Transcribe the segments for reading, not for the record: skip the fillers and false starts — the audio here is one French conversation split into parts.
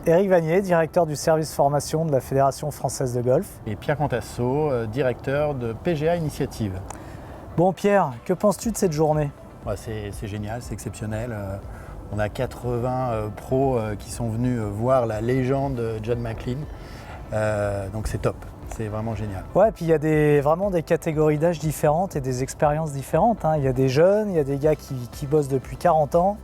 Éric Vanier, directeur du service formation de la Fédération française de golf. Et Pierre Contasso, directeur de PGA Initiative. Bon Pierre, que penses-tu de cette journée? C'est génial, c'est exceptionnel. On a 80 pros qui sont venus voir la légende John McLean. Donc c'est top, c'est vraiment génial. Ouais, puis il y a vraiment des catégories d'âge différentes et des expériences différentes. Il y a des jeunes, il y a des gars qui bossent depuis 40 ans.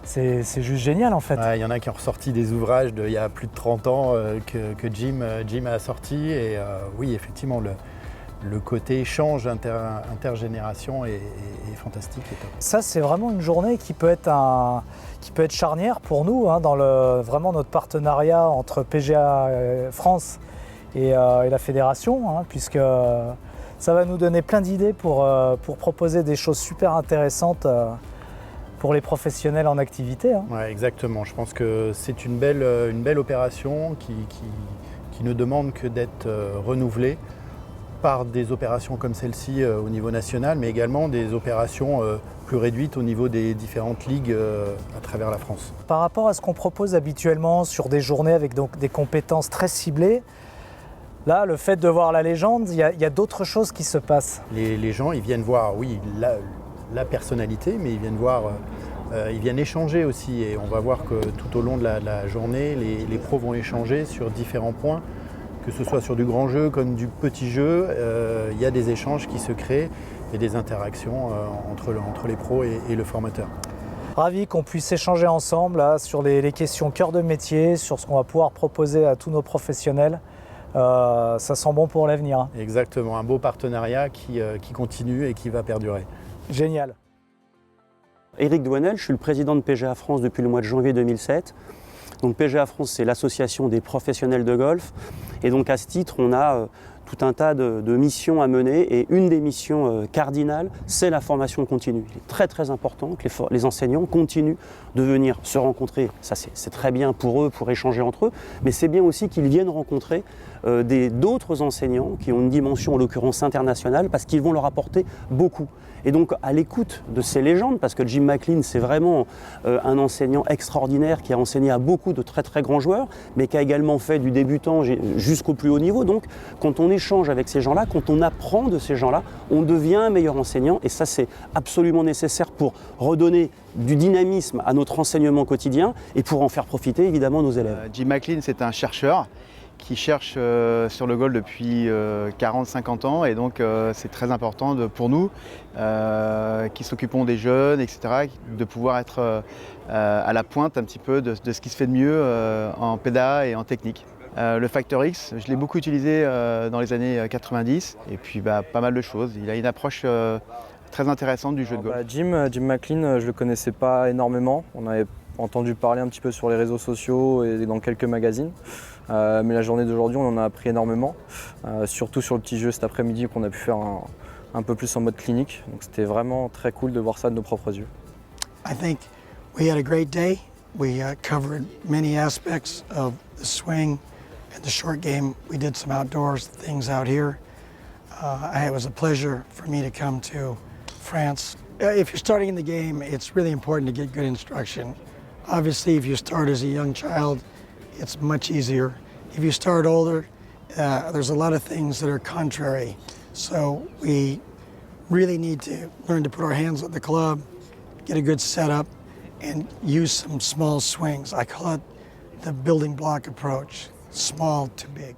C'est juste génial en fait. Il y en a qui ont ressorti des ouvrages d'il y a plus de 30 ans que Jim a sorti. Et oui, effectivement, le côté échange intergénération est fantastique et top. Ça, c'est vraiment une journée qui peut être charnière pour nous, dans vraiment notre partenariat entre PGA France et la fédération, puisque ça va nous donner plein d'idées pour proposer des choses super intéressantes pour les professionnels en activité. Ouais, exactement. Je pense que c'est une belle opération qui ne demande que d'être renouvelée par des opérations comme celle-ci au niveau national, mais également des opérations plus réduites au niveau des différentes ligues à travers la France. Par rapport à ce qu'on propose habituellement sur des journées avec donc des compétences très ciblées, là, le fait de voir la légende, il y a d'autres choses qui se passent. Les gens, ils viennent voir, oui, la personnalité, mais ils viennent voir, ils viennent échanger aussi. Et on va voir que tout au long de la journée, les pros vont échanger sur différents points, que ce soit sur du grand jeu comme du petit jeu. Il y a des échanges qui se créent et des interactions entre les pros et le formateur. Ravi qu'on puisse échanger ensemble là, sur les questions cœur de métier, sur ce qu'on va pouvoir proposer à tous nos professionnels. Ça sent bon pour l'avenir. Exactement, un beau partenariat qui continue et qui va perdurer. Génial. Éric Douanel, je suis le président de PGA France depuis le mois de janvier 2007. Donc PGA France, c'est l'association des professionnels de golf. Et donc à ce titre, on a tout un tas de missions à mener. Et une des missions cardinales, c'est la formation continue. Il est très très important que les enseignants continuent de venir se rencontrer. Ça c'est très bien pour eux, pour échanger entre eux. Mais c'est bien aussi qu'ils viennent rencontrer d'autres enseignants qui ont une dimension en l'occurrence internationale parce qu'ils vont leur apporter beaucoup. Et donc à l'écoute de ces légendes, parce que Jim McLean c'est vraiment un enseignant extraordinaire qui a enseigné à beaucoup de très très grands joueurs, mais qui a également fait du débutant jusqu'au plus haut niveau. Donc quand on échange avec ces gens-là, quand on apprend de ces gens-là, on devient un meilleur enseignant et ça c'est absolument nécessaire pour redonner du dynamisme à notre enseignement quotidien et pour en faire profiter évidemment nos élèves. Jim McLean c'est un chercheur qui cherche sur le golf depuis 40-50 ans et donc c'est très important pour nous qui s'occupons des jeunes, etc., de pouvoir être à la pointe un petit peu de ce qui se fait de mieux en PDA et en technique. Le Factor X, je l'ai beaucoup utilisé dans les années 90 et puis pas mal de choses. Il a une approche très intéressante du jeu de golf. Jim McLean, je ne le connaissais pas énormément. On avait entendu parler un petit peu sur les réseaux sociaux et dans quelques magazines. Mais la journée d'aujourd'hui, on en a appris énormément, surtout sur le petit jeu cet après-midi qu'on a pu faire un peu plus en mode clinique. Donc c'était vraiment très cool de voir ça de nos propres yeux. I think we had a great day. We covered many aspects of the swing and the short game. We did some outdoors things out here. It was a pleasure for me to come to France. If you're starting in the game, it's really important to get good instruction. Obviously, if you start as a young child, it's much easier. If you start older, there's a lot of things that are contrary. So we really need to learn to put our hands on the club, get a good setup, and use some small swings. I call it the building block approach, small to big.